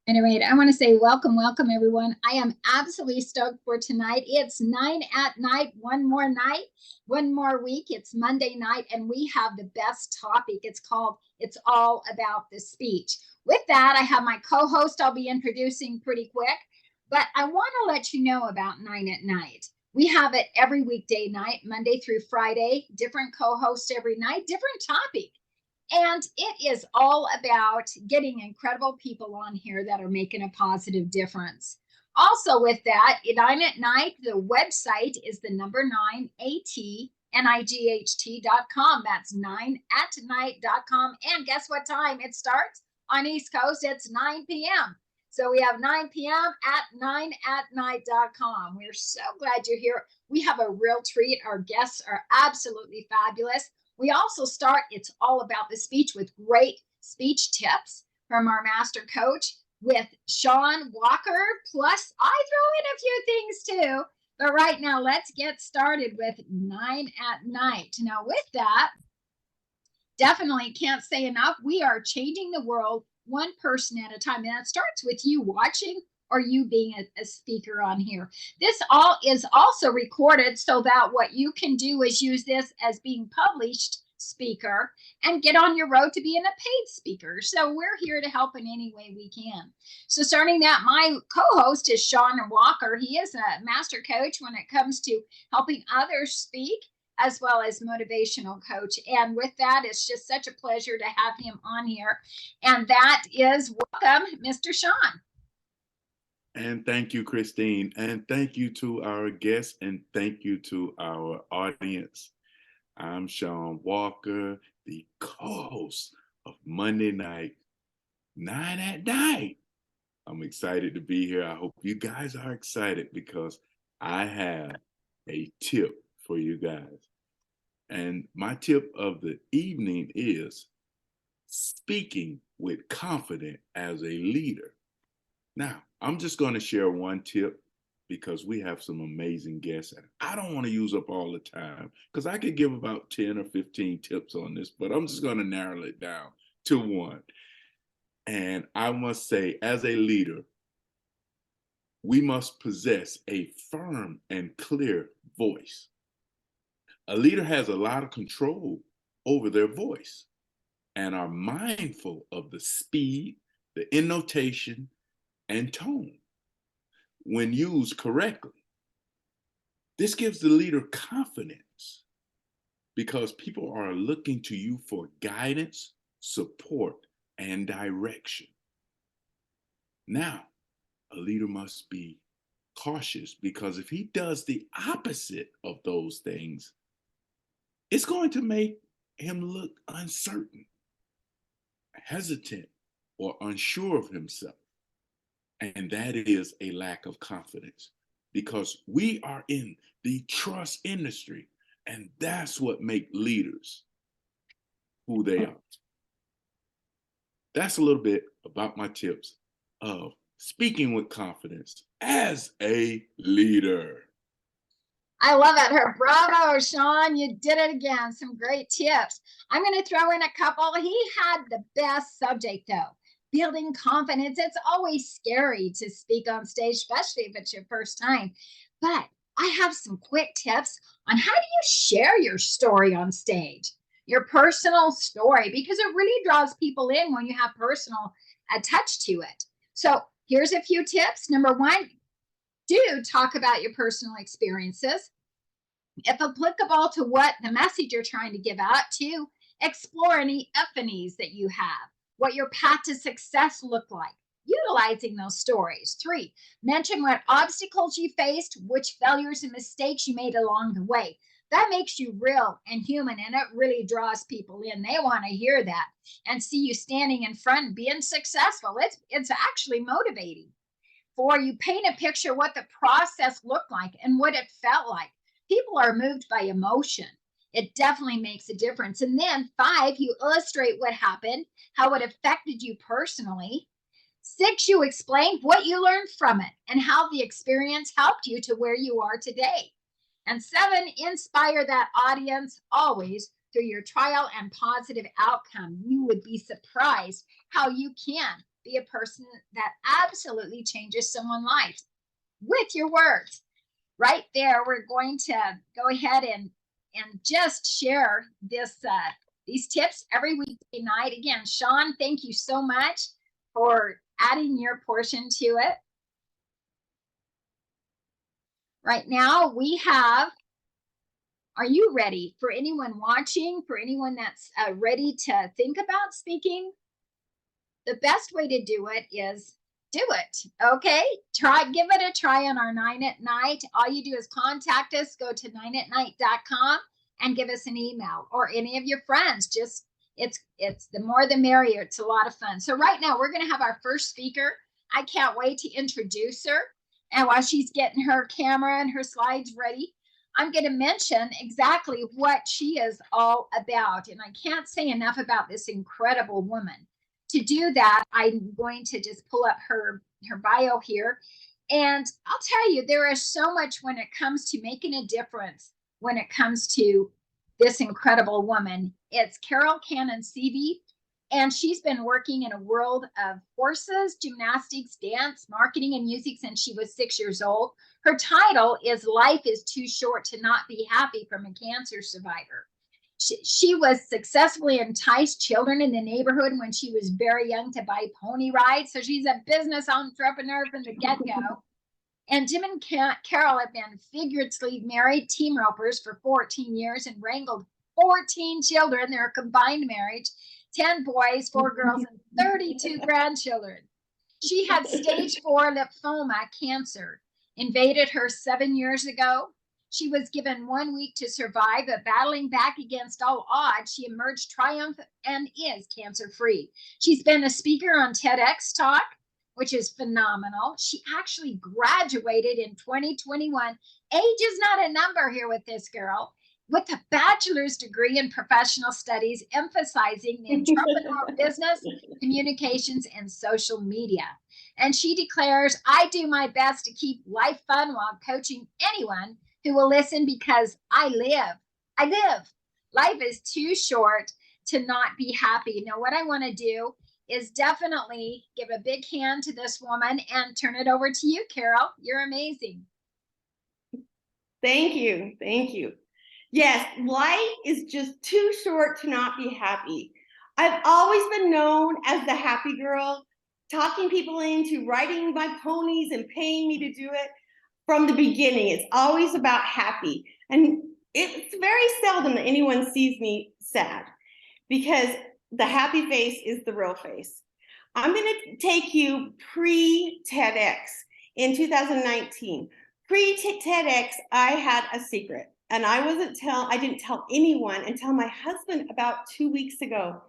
Anyway, I want to say welcome, everyone. I am absolutely stoked for tonight. It's 9 at night, one more night, one more week. It's Monday night, and we have the best topic. It's called It's All About the Speech. With that, I have my co-host I'll be introducing pretty quick, but I want to let you know about 9 at Night. We have it every weekday night, Monday through Friday, different co-hosts every night, different topic. And it is all about getting incredible people on here that are making a positive difference. Also with that, 9 at Night, the website is the number 9ATNIGHT.com. That's 9atnight.com. And guess what time it starts? On East Coast, it's 9 p.m. So we have 9 p.m. at 9atnight.com. We're so glad you're here. We have a real treat. Our guests are absolutely fabulous. We also start It's All About the Speech with great speech tips from our master coach with Shawn Walker. Plus, I throw in a few things too. But right now, let's get started with 9 at Night. Now, with that, definitely can't say enough. We are changing the world one person at a time. And that starts with you watching or you being a speaker on here. This all is also recorded so that what you can do is use this as being published speaker and get on your road to being a paid speaker. So we're here to help in any way we can. So starting that, my co-host is Shawn Walker. He is a master coach when it comes to helping others speak, as well as motivational coach. And with that, it's just such a pleasure to have him on here. And that is, welcome, Mr. Shawn. And thank you, Christine. And thank you to our guests and thank you to our audience. I'm Shawn Walker, the co-host of Monday Night, 9 at Night. I'm excited to be here. I hope you guys are excited because I have a tip for you guys. And my tip of the evening is speaking with confidence as a leader. Now, I'm just going to share one tip because we have some amazing guests. And I don't want to use up all the time because I could give about 10 or 15 tips on this, but I'm just going to narrow it down to one. And I must say, as a leader, we must possess a firm and clear voice. A leader has a lot of control over their voice and are mindful of the speed, the intonation, and tone when used correctly. This gives the leader confidence because people are looking to you for guidance, support, and direction. Now, a leader must be cautious, because if he does the opposite of those things, it's going to make him look uncertain, hesitant, or unsure of himself. And that is a lack of confidence, because we are in the trust industry, and that's what makes leaders who they are. That's a little bit about my tips of speaking with confidence as a leader. I love it. Her bravo, Shawn. You did it again. Some great tips. I'm going to throw in a couple. He had the best subject, though. Building confidence. It's always scary to speak on stage, especially if it's your first time. But I have some quick tips on how do you share your story on stage, your personal story, because it really draws people in when you have personal touch to it. So here's a few tips. Number one, do talk about your personal experiences, if applicable to what the message you're trying to give out. To explore any epiphanies that you have, what your path to success looked like, utilizing those stories. 3, mention what obstacles you faced, which failures and mistakes you made along the way. That makes you real and human, and it really draws people in. They want to hear that and see you standing in front and being successful. It's actually motivating. 4, you paint a picture what the process looked like and what it felt like. People are moved by emotion. It definitely makes a difference. And then 5, you illustrate what happened, how it affected you personally. 6, you explain what you learned from it and how the experience helped you to where you are today. And 7, inspire that audience always through your trial and positive outcome. You would be surprised how you can be a person that absolutely changes someone's life with your words. Right there, we're going to go ahead and just share these tips every weekday night. Again, Shawn, thank you so much for adding your portion to it. Right now we have, are you ready? For anyone watching, for anyone that's ready to think about speaking, the best way to do it is do it. Okay, give it a try on our 9 at Night. All you do is contact us, go to 9atnight.com and give us an email, or any of your friends. Just it's the more the merrier. It's a lot of fun. So right now we're going to have our first speaker. I can't wait to introduce her. And while she's getting her camera and her slides ready, I'm going to mention exactly what she is all about. And I can't say enough about this incredible woman. To do that, I'm going to just pull up her bio here. And I'll tell you, there is so much when it comes to making a difference, when it comes to this incredible woman. It's Carol Cannon Sevey, and she's been working in a world of horses, gymnastics, dance, marketing, and music since she was 6 years old. Her title is Life is Too Short to Not Be Happy, from a cancer survivor. She was successfully enticed children in the neighborhood when she was very young to buy pony rides. So she's a business entrepreneur from the get-go. And Jim and Carol have been figuratively married team ropers for 14 years and wrangled 14 children. They're a combined marriage, 10 boys, 4 girls, and 32 grandchildren. She had stage 4 lymphoma cancer, invaded her 7 years ago. She was given 1 week to survive, but battling back against all odds, she emerged triumphant and is cancer-free. She's been a speaker on TEDx Talk, which is phenomenal. She actually graduated in 2021. Age is not a number here with this girl, with a bachelor's degree in professional studies, emphasizing the entrepreneurial business, communications, and social media. And she declares, I do my best to keep life fun while coaching anyone who will listen, because I live. Life is too short to not be happy. Now, what I want to do is definitely give a big hand to this woman and turn it over to you, Carol. You're amazing. Thank you. Thank you. Yes, life is just too short to not be happy. I've always been known as the happy girl, talking people into riding my ponies and paying me to do it. From the beginning, it's always about happy. And it's very seldom that anyone sees me sad, because the happy face is the real face. I'm going to take you pre-TEDx in 2019. Pre-TEDx, I had a secret, and I didn't tell anyone until my husband about 2 weeks ago.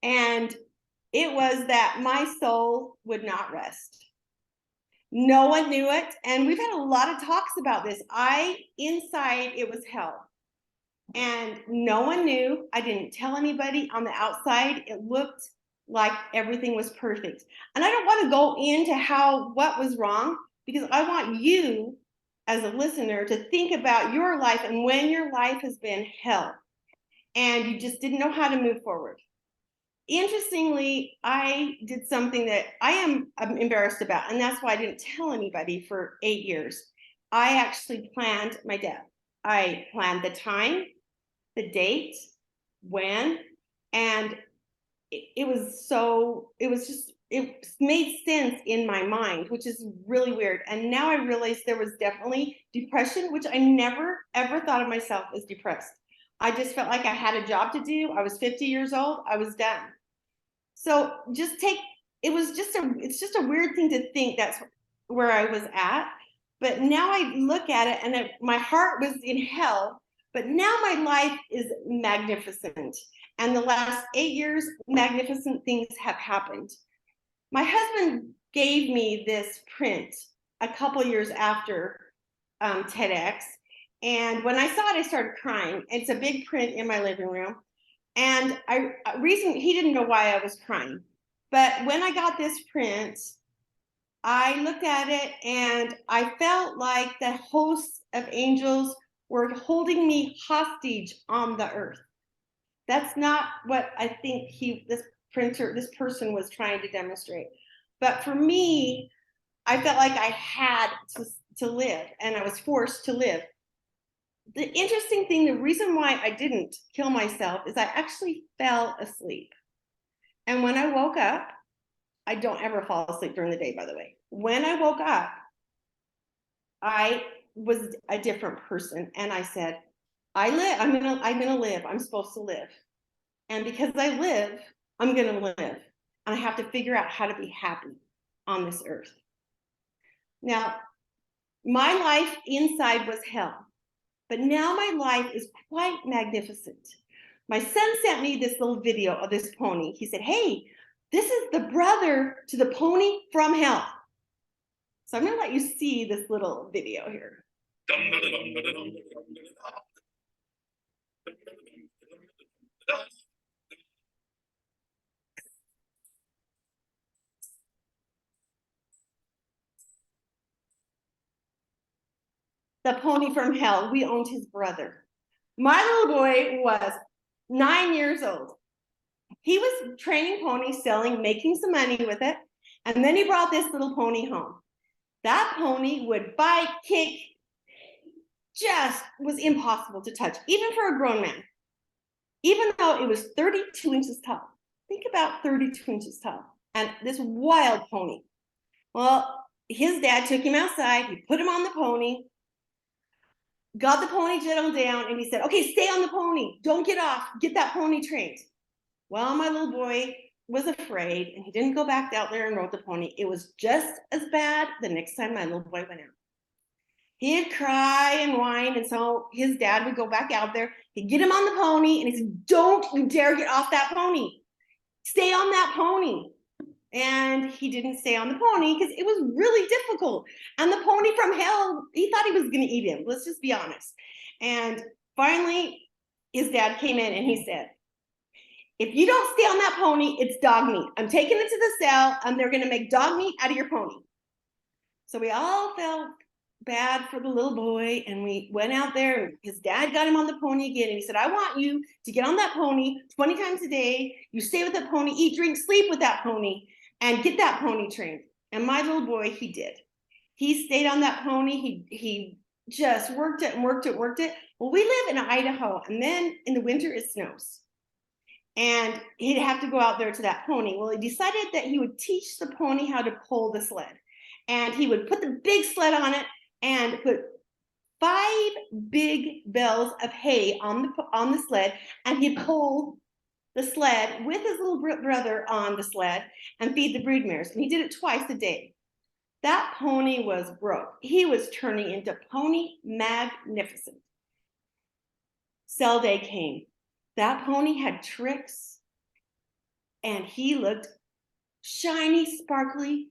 And it was that my soul would not rest. No one knew it, and we've had a lot of talks about this. Inside, it was hell. And no one knew. I didn't tell anybody. On the outside, it looked like everything was perfect. And I don't want to go into what was wrong, because I want you as a listener to think about your life and when your life has been hell and you just didn't know how to move forward. Interestingly, I did something that I'm embarrassed about, and that's why I didn't tell anybody for 8 years. I actually planned my death. I planned the time, the date, when, and it made sense in my mind, which is really weird. And now I realize there was definitely depression, which I never, ever thought of myself as depressed. I just felt like I had a job to do. I was 50 years old. I was done. So it's just a weird thing to think that's where I was at. But now I look at it, and my heart was in hell, but now my life is magnificent. And the last 8 years, magnificent things have happened. My husband gave me this print a couple years after TEDx. And when I saw it, I started crying. It's a big print in my living room. And he didn't know why I was crying. But when I got this print, I looked at it and I felt like the hosts of angels were holding me hostage on the earth. That's not what I think this person was trying to demonstrate. But for me, I felt like I had to live, and I was forced to live. The interesting thing, the reason why I didn't kill myself is I actually fell asleep. And when I woke up, I don't ever fall asleep during the day, by the way. When I woke up, I was a different person. And I said, I'm gonna live. I'm supposed to live. And because I live, I'm gonna live. And I have to figure out how to be happy on this earth. Now, my life inside was hell. But now my life is quite magnificent. My son sent me this little video of this pony. He said, hey, this is the brother to the pony from hell. So I'm going to let you see this little video here. The pony from hell. We owned his brother. My little boy was 9 years old. He was training ponies, selling, making some money with it. And then he brought this little pony home. That pony would bite, kick, just was impossible to touch, even for a grown man. Even though it was 32 inches tall. Think about 32 inches tall. And this wild pony. Well, his dad took him outside. He put him on the pony. Got the pony settled down, and he said, okay, stay on the pony. Don't get off. Get that pony trained. Well, my little boy was afraid, and he didn't go back out there and rode the pony. It was just as bad the next time my little boy went out. He'd cry and whine, and so his dad would go back out there. He'd get him on the pony, and he said, don't you dare get off that pony. Stay on that pony. And he didn't stay on the pony because it was really difficult. And the pony from hell, he thought he was going to eat him. Let's just be honest. And finally, his dad came in and he said, if you don't stay on that pony, it's dog meat. I'm taking it to the cell, and they're going to make dog meat out of your pony. So we all felt bad for the little boy, and we went out there, and his dad got him on the pony again, and he said, I want you to get on that pony 20 times a day. You stay with that pony, eat, drink, sleep with that pony, and get that pony trained. And my little boy, he did. He stayed on that pony. He just worked it and worked it. Well, we live in Idaho, and then in the winter it snows. And he'd have to go out there to that pony. Well, he decided that he would teach the pony how to pull the sled. And he would put the big sled on it and put 5 big bales of hay on the sled, and he'd pull the sled with his little brother on the sled and feed the broodmares. And he did it twice a day. That pony was broke. He was turning into Pony Magnificent. Sell day came. That pony had tricks and he looked shiny, sparkly,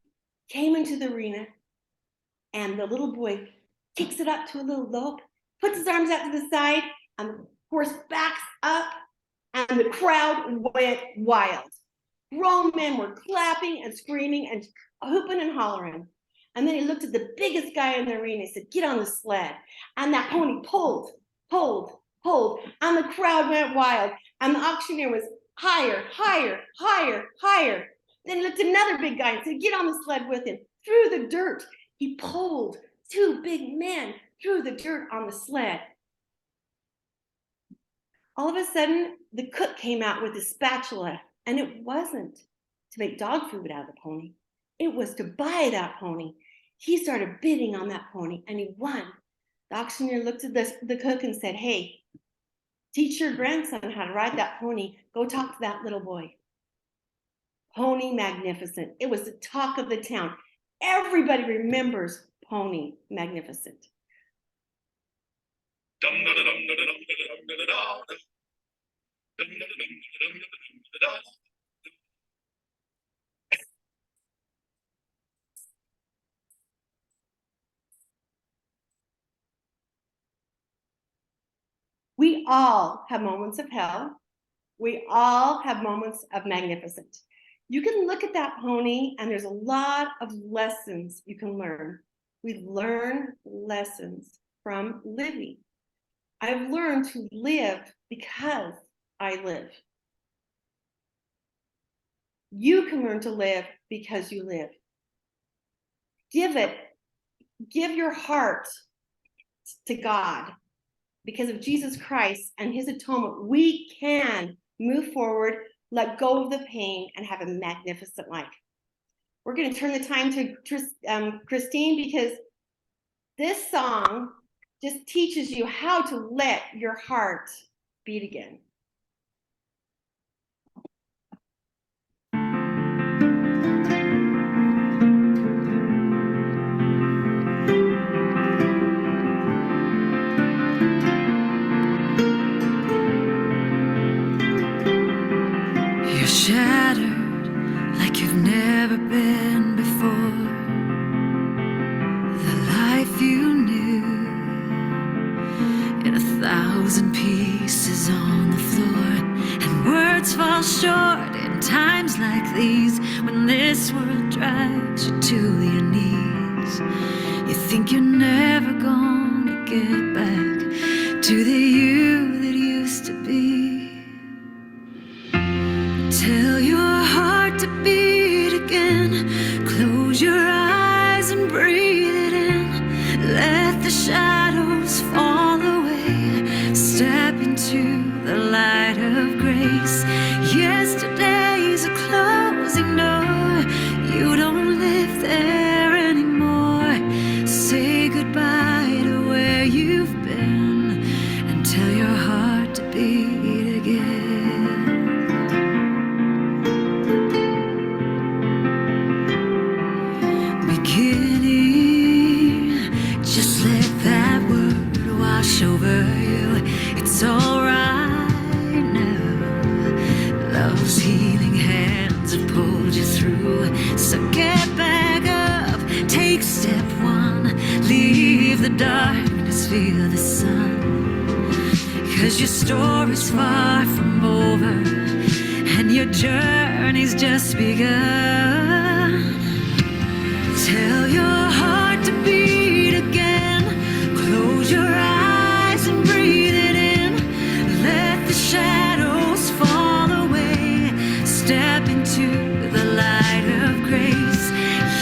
came into the arena, and the little boy kicks it up to a little lope, puts his arms out to the side, and the horse backs up, and the crowd went wild. Grown men were clapping and screaming and hooping and hollering. And then he looked at the biggest guy in the arena and said, get on the sled. And that pony pulled, and the crowd went wild. And the auctioneer was higher, higher, higher, higher. Then he looked at another big guy and said, get on the sled with him. Through the dirt, he pulled two big men through the dirt on the sled. All of a sudden, the cook came out with a spatula, and it wasn't to make dog food out of the pony. It was to buy that pony. He started bidding on that pony, and he won. The auctioneer looked at the cook and said, hey, teach your grandson how to ride that pony. Go talk to that little boy. Pony Magnificent. It was the talk of the town. Everybody remembers Pony Magnificent. We all have moments of hell. We all have moments of magnificent. You can look at that pony and there's a lot of lessons you can learn. We learn lessons from living. I've learned to live because I live. You can learn to live because you live. Give your heart to God. Because of Jesus Christ and his atonement, we can move forward, let go of the pain, and have a magnificent life. We're going to turn the time to Christine, because this song just teaches you how to let your heart beat again. You're shattered like you've never been before. The life you knew in 1,000 pieces on the floor, and words fall short in times like these, when this world drives you to your knees. You think you're never gonna get back to the you that used to be. Tell your heart to beat again. Close your eyes and breathe it in. Let the shadows fall away. Step into the light of grace. Yesterday's a closing door. You don't live there anymore. Say goodbye to where you've been and tell your heart to beat again. Just let that word wash over you. It's alright now. Love's healing hands have pulled you through. So get back up, take step one. Leave the darkness, feel the sun. 'Cause your story's far from over, and your journey's just begun. Tell your heart to beat again. Close your eyes and breathe it in. Let the shadows fall away. Step into the light of grace.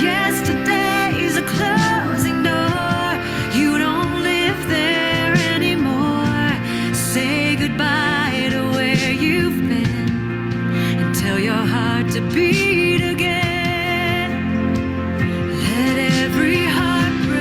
Yesterday's a closing door. You don't live there anymore. Say goodbye to where you've been and tell your heart to beat again. Let every heart break.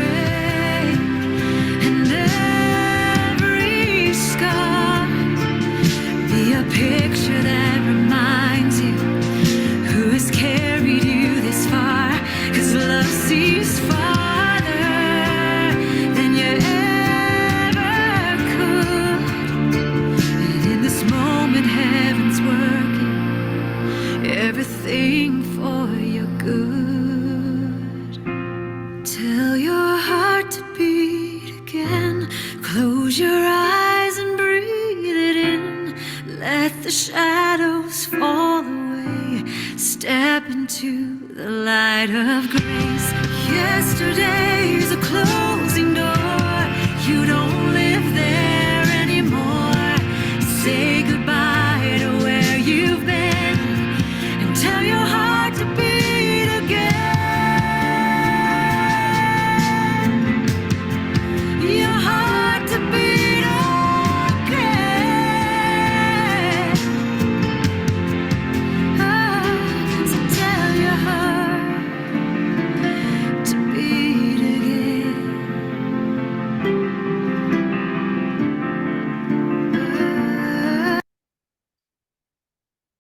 good. Tell your heart to beat again. Close your eyes and breathe it in. Let the shadows fall away. Step into the light of grace. Yesterday's a closing door. You don't live there anymore. Say goodbye to where you've been and tell your heart to beat again. Your heart to beat again. So tell your heart to beat again.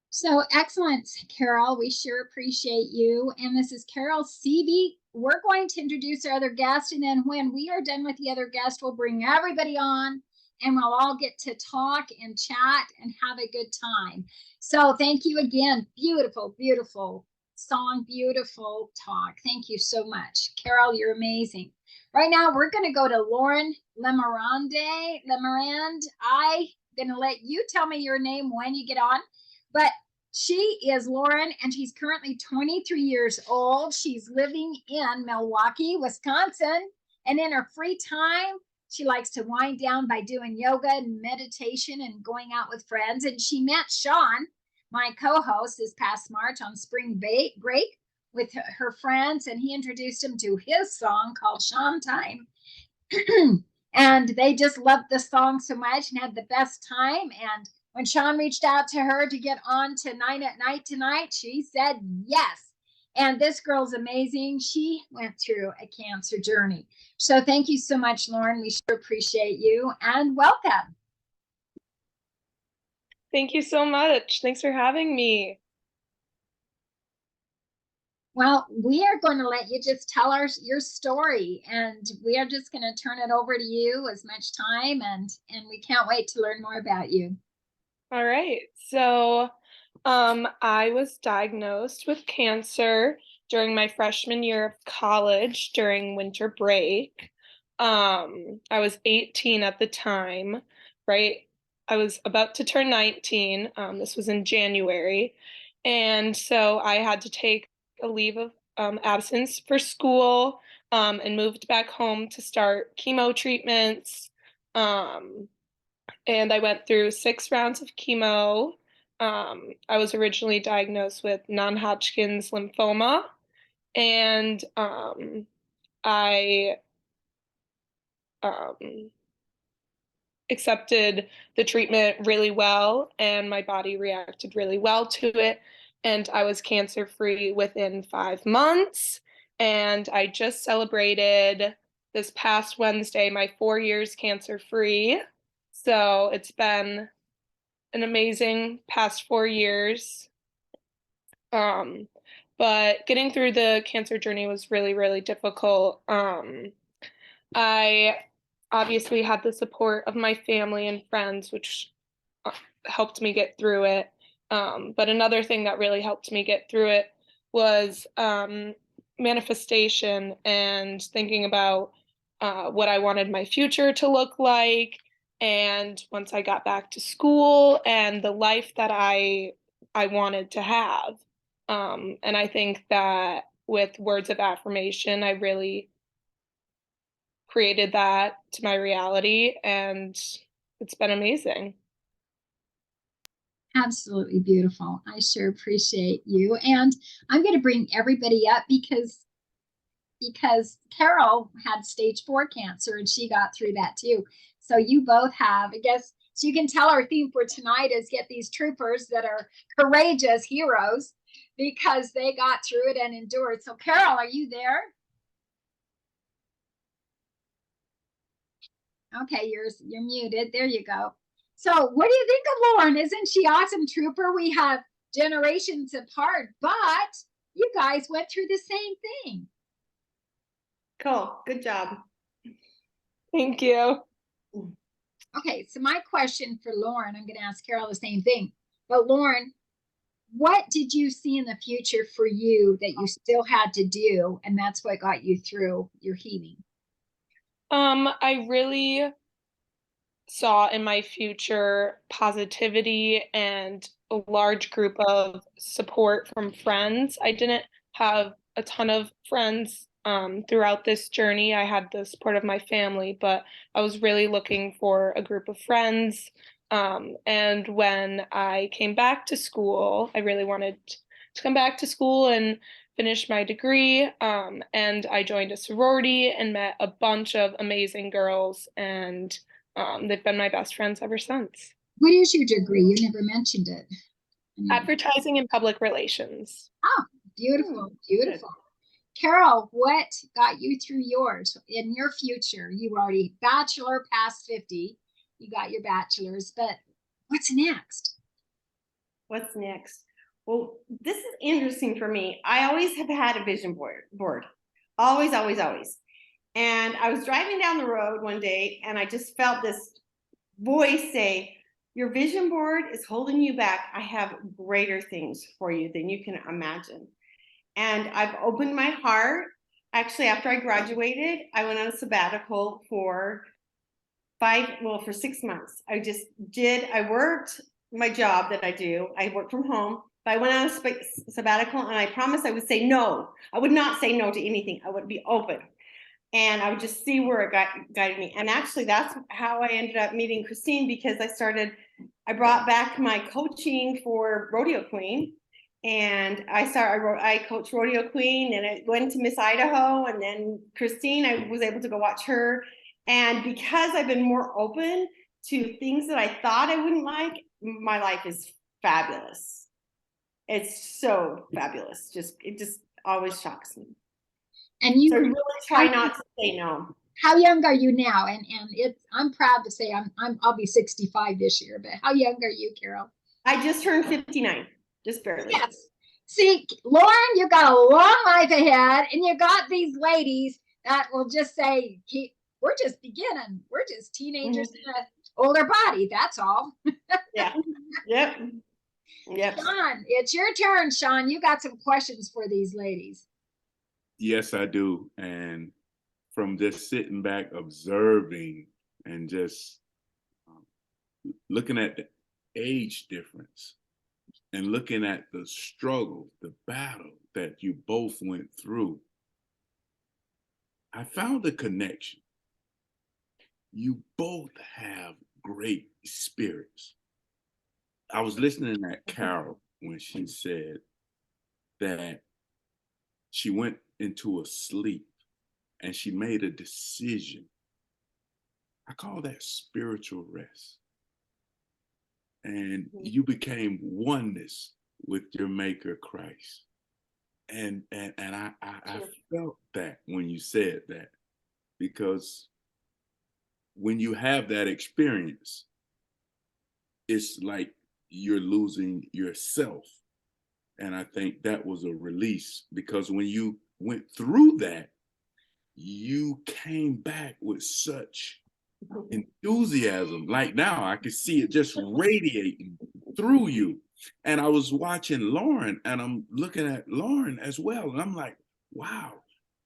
So excellent, Carol. We sure appreciate you. And this is Carol Sevey. We're going to introduce our other guest. And then when we are done with the other guest, we'll bring everybody on and we'll all get to talk and chat and have a good time. So thank you again. Beautiful, beautiful song, beautiful talk. Thank you so much. Carol, you're amazing. Right now, we're going to go to Lauren Lemorande. I'm going to let you tell me your name when you get on. But she is Lauren, and she's currently 23 years old. She's living in Milwaukee, Wisconsin. And in her free time, she likes to wind down by doing yoga and meditation and going out with friends. And she met Shawn, my co-host, this past March on spring break with her friends. And he introduced him to his song called Shawn Time. And they just loved the song so much and had the best time. And when Shawn reached out to her to get on to 9 at Night tonight, she said yes. And this girl's amazing. She went through a cancer journey. So thank you so much, Lauren. We sure appreciate you and welcome. Thank you so much. Thanks for having me. Well, we are going to let you just tell your story, and we are just going to turn it over to you as much time, and we can't wait to learn more about you. All right. So I was diagnosed with cancer during my freshman year of college during winter break. I was 18 at the time, right? I was about to turn 19. This was in January. And so I had to take a leave of absence for school and moved back home to start chemo treatments. And I went through 6 rounds of chemo. I was originally diagnosed with non-Hodgkin's lymphoma, and I accepted the treatment really well, and my body reacted really well to it, and I was cancer-free within 5 months, and I just celebrated this past Wednesday my 4 years cancer-free. So it's been an amazing past 4 years. But getting through the cancer journey was really, really difficult. I obviously had the support of my family and friends, which helped me get through it. But another thing that really helped me get through it was manifestation and thinking about what I wanted my future to look like. And once I got back to school and the life that I wanted to have. And I think that with words of affirmation, I really created that to my reality, and it's been amazing. Absolutely beautiful. I sure appreciate you. And I'm going to bring everybody up because Carol had stage 4 cancer and she got through that too. So you both have, I guess, so you can tell our theme for tonight is get these troopers that are courageous heroes because they got through it and endured. So Carol, are you there? Okay, you're muted. There you go. So what do you think of Lauren? Isn't she awesome, trooper? We have generations apart, but you guys went through the same thing. Cool. Good job. Thank you. Okay, so my question for Lauren, I'm going to ask Carol the same thing. But Lauren, what did you see in the future for you that you still had to do, and that's what got you through your healing? I really saw in my future positivity and a large group of support from friends. I didn't have a ton of friends throughout this journey. I had the support of my family, but I was really looking for a group of friends. And when I came back to school, I really wanted to come back to school and finish my degree. And I joined a sorority and met a bunch of amazing girls, and they've been my best friends ever since. What is your degree? You never mentioned it. Advertising and public relations. Oh, beautiful, beautiful. Carol, what got you through yours in your future? You were already bachelor past 50. You got your bachelor's, but what's next? What's next? Well, this is interesting for me. I always have had a vision board. Always, always, always. And I was driving down the road one day and I just felt this voice say, your vision board is holding you back. I have greater things for you than you can imagine. And I've opened my heart. Actually, after I graduated, I went on a sabbatical for 6 months. I worked my job that I do. I work from home, but I went on a sabbatical and I promised I would say no. I would not say no to anything. I would be open. And I would just see where it guided me. And actually, that's how I ended up meeting Christine, because I brought back my coaching for Rodeo Queen. And I coached Rodeo Queen, and I went to Miss Idaho, and then Christine, I was able to go watch her. And because I've been more open to things that I thought I wouldn't like, my life is fabulous. It's so fabulous. It just always shocks me. And you so really try not to say no. How young are you now? And I'm proud to say I'll be 65 this year, but how young are you, Carol? I just turned 59, just barely. Yes. See, Lauren, you got a long life ahead, and you got these ladies that will just say, we're just beginning. We're just teenagers in an older body. That's all. Yeah. Yep. Shawn, it's your turn, Shawn. You got some questions for these ladies. Yes, I do. And from just sitting back, observing, and just looking at the age difference and looking at the struggle, the battle that you both went through, I found a connection. You both have great spirits. I was listening to Carol when she said that she went into a sleep and she made a decision. I call that spiritual rest. And you became oneness with your maker, Christ. And I felt that when you said that, because when you have that experience, it's like you're losing yourself. And I think that was a release, because when you went through that, you came back with such enthusiasm. Like now I could see it just radiating through you. And I was watching Lauren, and I'm looking at Lauren as well. And I'm like, wow,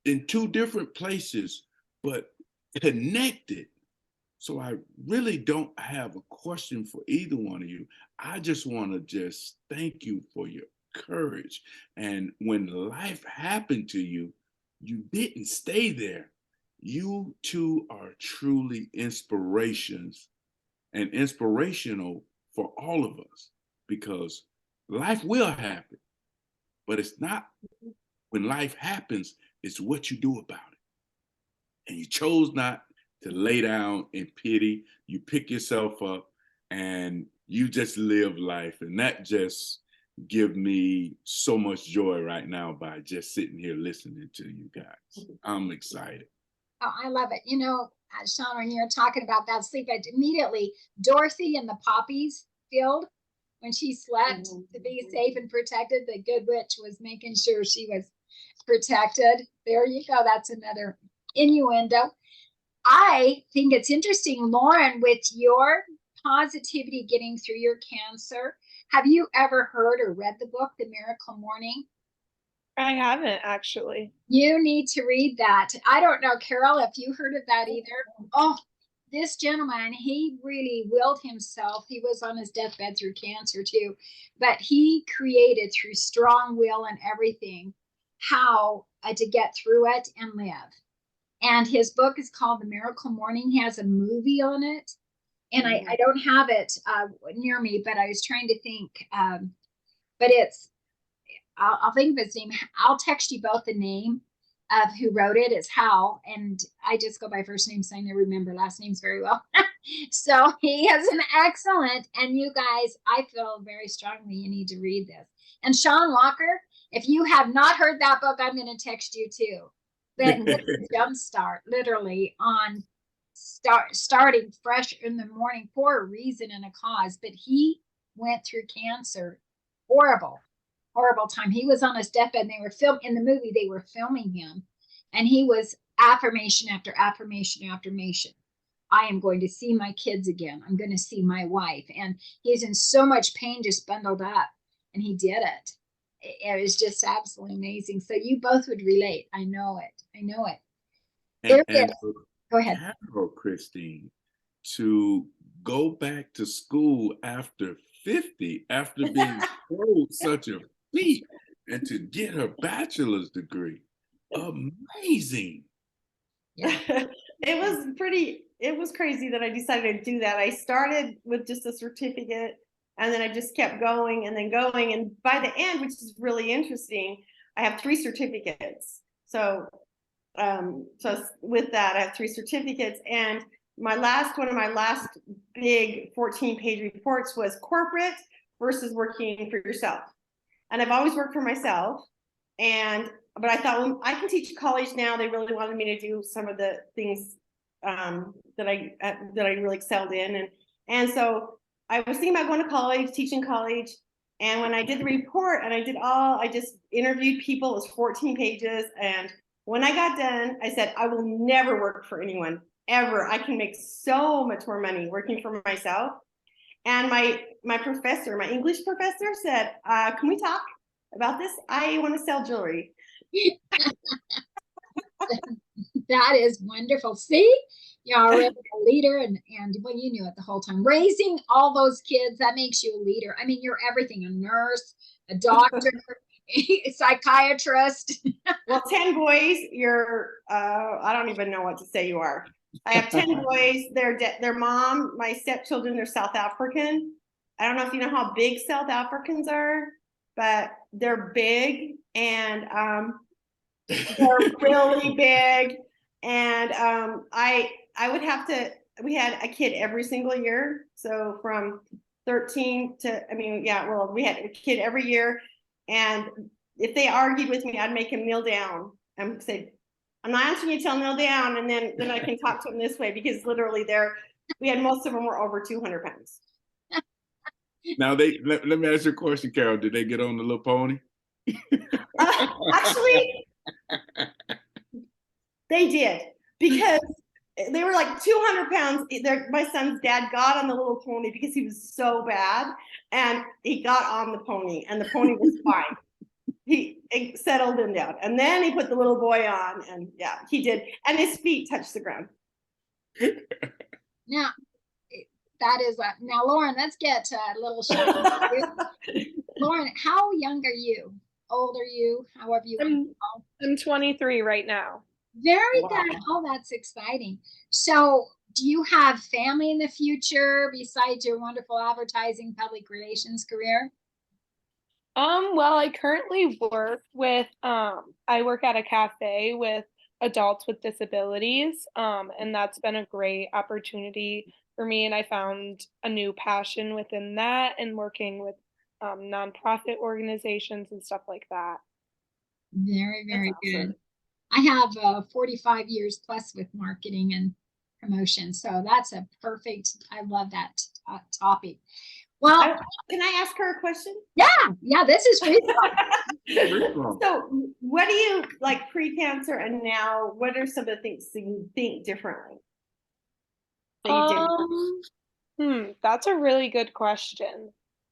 in two different places, but connected. So I really don't have a question for either one of you. I just want to just thank you for your courage. And when life happened to you, you didn't stay there. You two are truly inspirations and inspirational for all of us, because life will happen, but it's not when life happens, it's what you do about it. And you chose not to lay down in pity. You pick yourself up and you just live life. And that just gives me so much joy right now by just sitting here listening to you guys. I'm excited. Oh, I love it. You know, Shawn, when you're talking about that sleep, immediately Dorothy in the poppies field, when she slept to be safe and protected, the good witch was making sure she was protected. There you go. That's another innuendo. I think it's interesting, Lauren, with your positivity getting through your cancer, Have you ever heard or read the book, The Miracle Morning? I haven't actually. You need to read that. I don't know, Carol, if you heard of that either. Oh, this gentleman, he really willed himself. He was on his deathbed through cancer too, but he created through strong will and everything how to get through it and live. And his book is called The Miracle Morning. He has a movie on it. And I don't have it near me, but I was trying to think. But I'll think of his name. I'll text you both the name of who wrote it. It's Hal. And I just go by first name, so I never remember last names very well. So he is an excellent. And you guys, I feel very strongly you need to read this. And Shawn Walker, if you have not heard that book, I'm going to text you too. But it's a jumpstart, literally, on starting fresh in the morning for a reason and a cause. But he went through cancer. Horrible time. He was on his deathbed, and they were in the movie, they were filming him, and he was affirmation after affirmation after affirmation. I am going to see my kids again. I'm going to see my wife. And he's in so much pain, just bundled up, and he did it. It was just absolutely amazing. So you both would relate. I know it. And Go ahead. Carol, Christine, to go back to school after 50, after being told such a feat, and to get her bachelor's degree. Amazing. Yeah. It was crazy that I decided to do that. I started with just a certificate, and then I just kept going and then going. And by the end, which is really interesting, I have 3 certificates. So with that, I have 3 certificates. And one of my last big 14-page reports was corporate versus working for yourself. And I've always worked for myself. But I thought, well, I can teach college now. They really wanted me to do some of the things that I really excelled in. And so I was thinking about going to college, teaching college. And when I did the report and I just interviewed people, it was 14 pages. And when I got done, I said, I will never work for anyone ever. I can make so much more money working for myself. And my professor, my English professor said, can we talk about this? I want to sell jewelry. That is wonderful. See, you're already a leader, and well, you knew it the whole time. Raising all those kids, that makes you a leader. I mean, you're everything: a nurse, a doctor, a psychiatrist. Well, 10 boys, you're I don't even know what to say you are. I have 10 boys. Their mom, my stepchildren, they're South African. I don't know if you know how big South Africans are, but they're big, and they're really big. And we had a kid every single year. So from 13 to, we had a kid every year. And if they argued with me, I'd make them kneel down and say, I'm not answering you till kneel down. And then I can talk to them this way, because literally most of them were over 200 pounds. Now let me ask you a question, Carol. Did they get on the little pony? Actually, they did, because they were like 200 pounds. My son's dad got on the little pony because he was so bad, and he got on the pony, and the pony was fine. He settled him down, and then he put the little boy on, and yeah, he did, and his feet touched the ground. Now, that is now, Lauren. Let's get a little Shawn. Lauren, how young are you? Old are you? However you want to call. I'm 23 right now. Very good. Oh, that's exciting. So, do you have family in the future besides your wonderful advertising public relations career? Well, I currently work with I work at a cafe with adults with disabilities, and that's been a great opportunity for me, and I found a new passion within that, and working with nonprofit organizations and stuff like that. Very, very That's awesome. good. I have 45 years plus with marketing and promotion, so that's a perfect. I love that topic. Well, can I ask her a question? Yeah, this is great. So, what do you like pre-cancer and now? What are some of the things that you think differently? That's a really good question.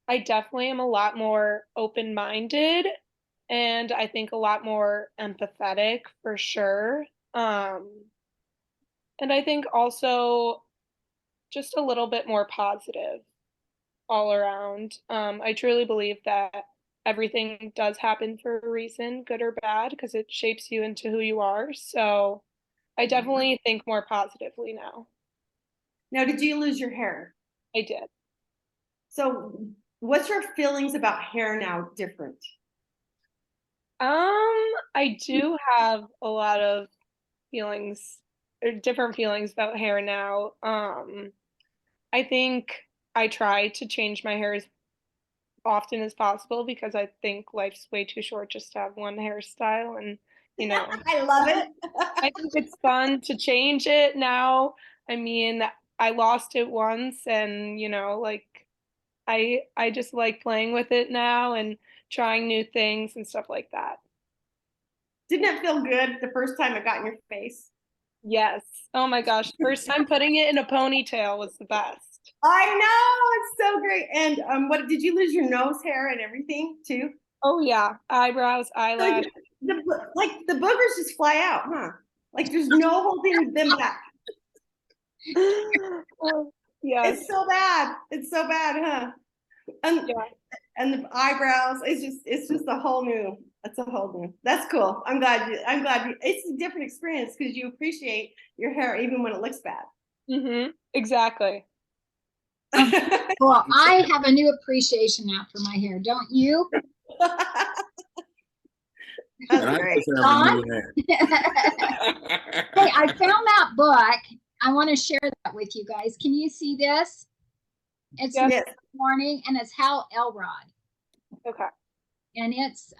I definitely am a lot more open-minded, and I think a lot more empathetic for sure. And I think also just a little bit more positive all around. I truly believe that everything does happen for a reason, good or bad, because it shapes you into who you are. So I definitely think more positively now. Now, did you lose your hair? I did. So what's your feelings about hair now different? I do have a lot of feelings, or different feelings about hair now. I think I try to change my hair as often as possible because I think life's way too short just to have one hairstyle, and you know, I love it. I think it's fun to change it now. I mean, I lost it once, and you know, like I just like playing with it now and trying new things and stuff like that. Didn't it feel good the first time it got in your face? Yes. Oh my gosh. First time putting it in a ponytail was the best. I know, it's so great. And what did you lose your nose hair and everything too? Oh yeah. Eyebrows, eyelash. Like the boogers just fly out, huh? Like there's no holding them back. Yes. It's so bad. It's so bad, huh? And Yeah. and the eyebrows, it's just a whole new, that's a whole new. That's cool. I'm glad it's a different experience because you appreciate your hair even when it looks bad. Mm-hmm. Exactly. Well, I have a new appreciation now for my hair, don't you? That's And I great. just have a new hair. Hey, I found that book. I want to share that with you guys. Can you see this? It's Yes. Yes. Morning, and it's Hal Elrod. Okay. And it's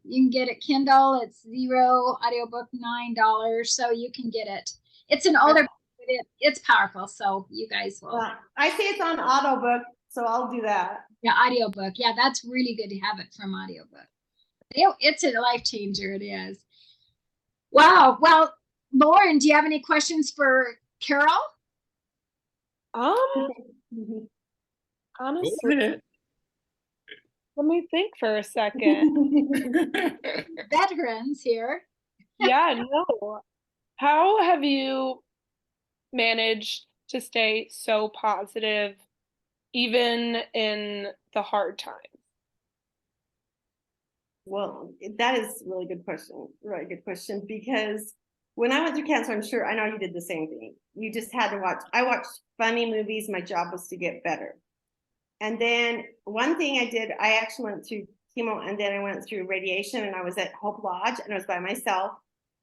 you can get it Kindle. It's $0, audiobook $9, so you can get it. It's an older book, but it's powerful, so you guys will. I see it's on audiobook, so I'll do that. Yeah, audiobook. Yeah, that's really good to have it from audiobook. It's a life changer. It is. Wow. Well, Lauren, do you have any questions for Carol? Honestly, Go ahead. let me think for a second. Veterans here. Yeah, no. How have you managed to stay so positive even in the hard times? Well, that is a really good question. Really good question. Because when I went through cancer, I'm sure I know you did the same thing. You just had to watch. I watched funny movies. My job was to get better. And then one thing I did, I actually went through chemo and then I went through radiation and I was at Hope Lodge and I was by myself.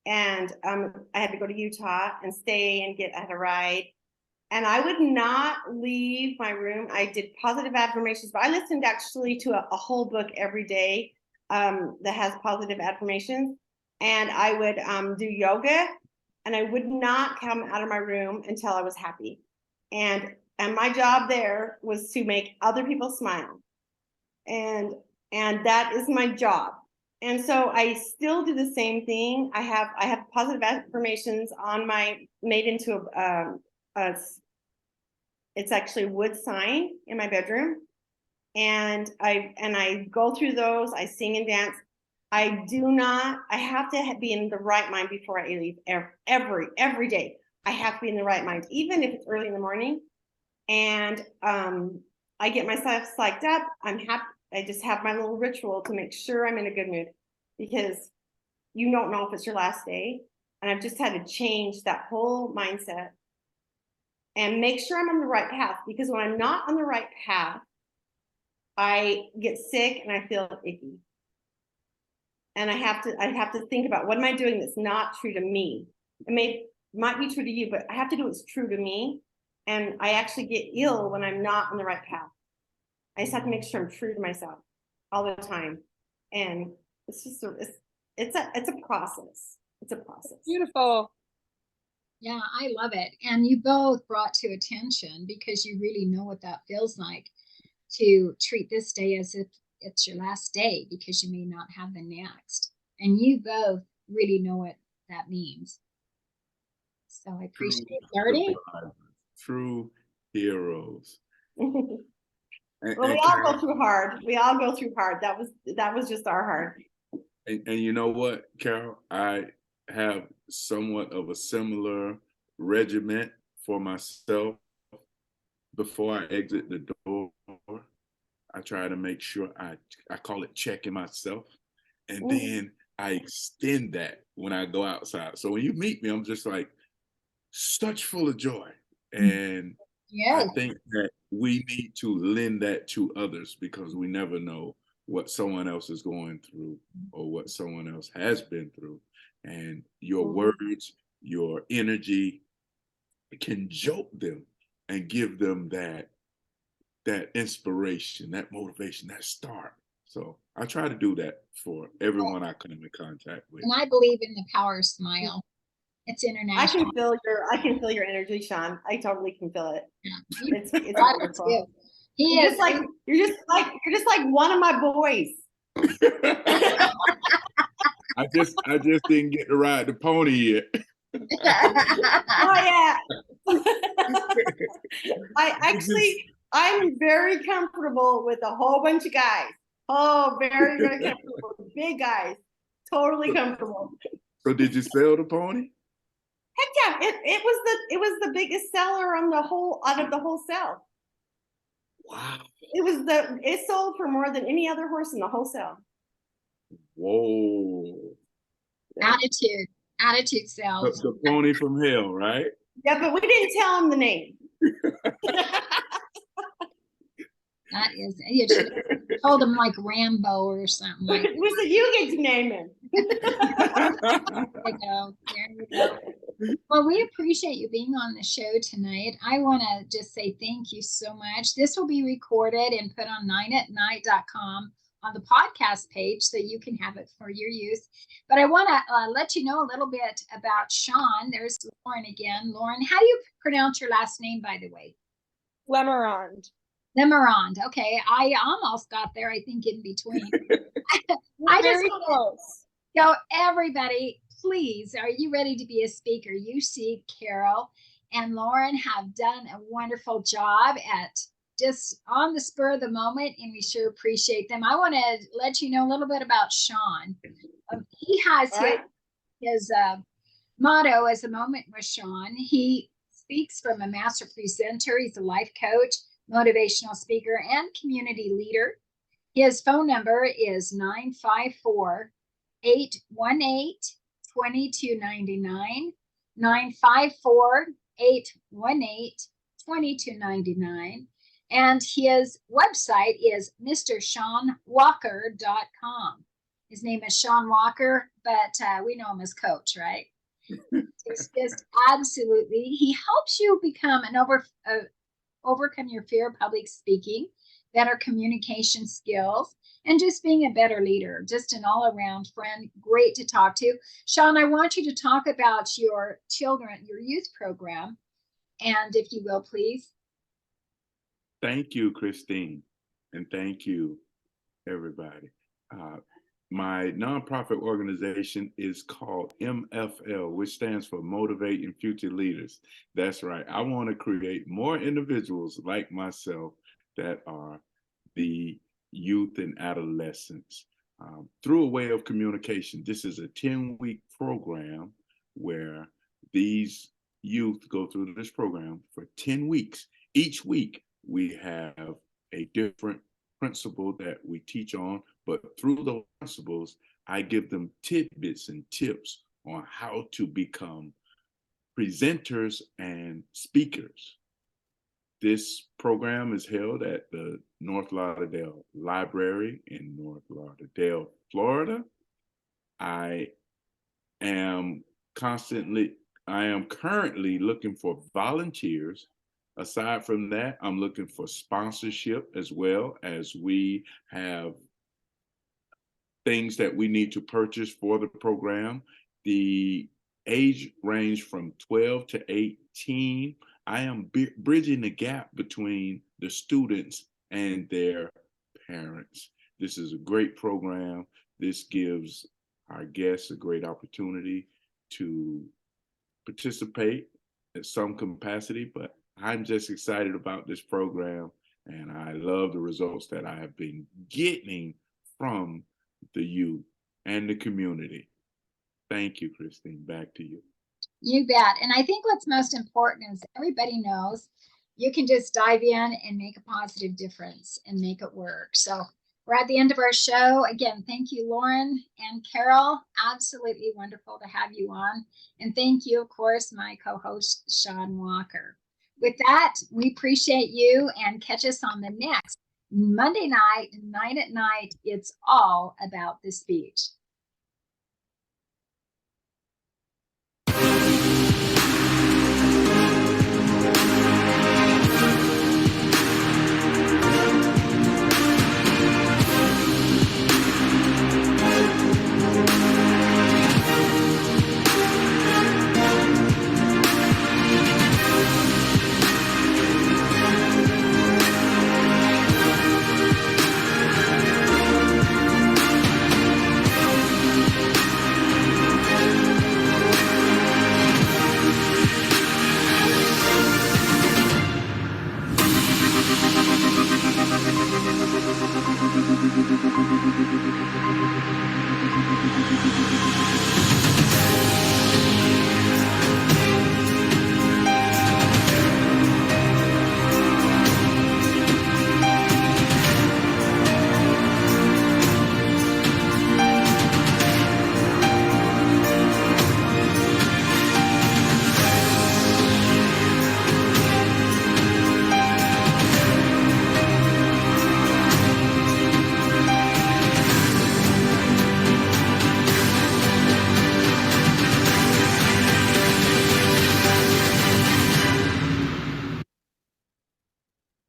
And I had to go to Utah and stay and I had a ride. And I would not leave my room. I did positive affirmations, but I listened actually to a whole book every day that has positive affirmations. And I would do yoga and I would not come out of my room until I was happy. And my job there was to make other people smile. And that is my job. And so I still do the same thing. I have positive affirmations on made into it's actually wood sign in my bedroom. And I go through those, I sing and dance. I have to be in the right mind before I leave every day. I have to be in the right mind, even if it's early in the morning. And I get myself psyched up. I'm happy. I just have my little ritual to make sure I'm in a good mood because you don't know if it's your last day. And I've just had to change that whole mindset and make sure I'm on the right path, because when I'm not on the right path, I get sick and I feel icky. And I have to think about, what am I doing that's not true to me? It might be true to you, but I have to do what's true to me. And I actually get ill when I'm not on the right path. I just have to make sure I'm true to myself all the time. And it's just it's a process. It's a process. Beautiful. Yeah, I love it. And you both brought to attention, because you really know what that feels like, to treat this day as if it's your last day, because you may not have the next. And you both really know what that means. So I appreciate it. Artie? True heroes. Well, we all go through hard. We all go through hard. That was just our hard. And you know what, Carol? I have somewhat of a similar regiment for myself. Before I exit the door, I try to make sure I call it checking myself. And then I extend that when I go outside. So when you meet me, I'm just like such full of joy. And I think that we need to lend that to others because we never know what someone else is going through or what someone else has been through. And your words, your energy can jolt them and give them that inspiration, that motivation, that start. So I try to do that for everyone I come in contact with. And I believe in the power of smile. It's international. I can feel your energy, Shawn. I totally can feel it. Yeah. It's wonderful. You're just like one of my boys. I just didn't get to ride the pony yet. Oh yeah. I'm very comfortable with a whole bunch of guys. Oh, very, very comfortable. Big guys. Totally comfortable. So did you sell the pony? Heck yeah. It was the biggest seller out of the whole sale. Wow. It sold for more than any other horse in the whole sale. Whoa. Attitude sells. The pony from hell, right? Yeah, but we didn't tell him the name. That is, you should have told him like Rambo or something like that. We said you get to name him. There you go. Well, we appreciate you being on the show tonight. I want to just say thank you so much. This will be recorded and put on 9atnight.com on the podcast page so you can have it for your use. But I want to let you know a little bit about Shawn. There's Lauren again. Lauren, how do you pronounce your last name, by the way? Lemorande. Lemorande. Okay, I almost got there, I think, in between. I just close. So everybody, please, are you ready to be a speaker? You see Carol and Lauren have done a wonderful job at just on the spur of the moment, and we sure appreciate them. I want to let you know a little bit about Shawn. He has his motto as a moment with Shawn. He speaks from a master presenter. He's a life coach, motivational speaker, and community leader. His phone number is 954-818-2299, 954-818-2299. And his website is mrshawnwalker.com. His name is Shawn Walker, but we know him as Coach, right? It's just absolutely, he helps you become overcome your fear of public speaking, better communication skills, and just being a better leader, just an all-around friend. Great to talk to. Shawn, I want you to talk about your youth program, and if you will, please. Thank you, Christine, and thank you, everybody. My nonprofit organization is called MFL, which stands for Motivating Future Leaders. That's right. I want to create more individuals like myself that are the youth and adolescents through a way of communication. This is a 10-week program where these youth go through this program for 10 weeks. Each week, we have a different principle that we teach on, but through those principles, I give them tidbits and tips on how to become presenters and speakers. This program is held at the North Lauderdale Library in North Lauderdale, Florida. I am currently looking for volunteers. Aside from that, I'm looking for sponsorship as well, as we have things that we need to purchase for the program. The age range from 12 to 18. I am bridging the gap between the students and their parents. This is a great program. This gives our guests a great opportunity to participate in some capacity, but I'm just excited about this program And I love the results that I have been getting from the youth and the community. Thank you, Christine. Back to you. You bet. And I think what's most important is everybody knows you can just dive in and make a positive difference and make it work. So we're at the end of our show. Again, thank you, Lauren and Carol. Absolutely wonderful to have you on. And thank you, of course, my co-host, Shawn Walker. With that, we appreciate you, and catch us on the next Monday night, 9 at Night. It's all about the speech.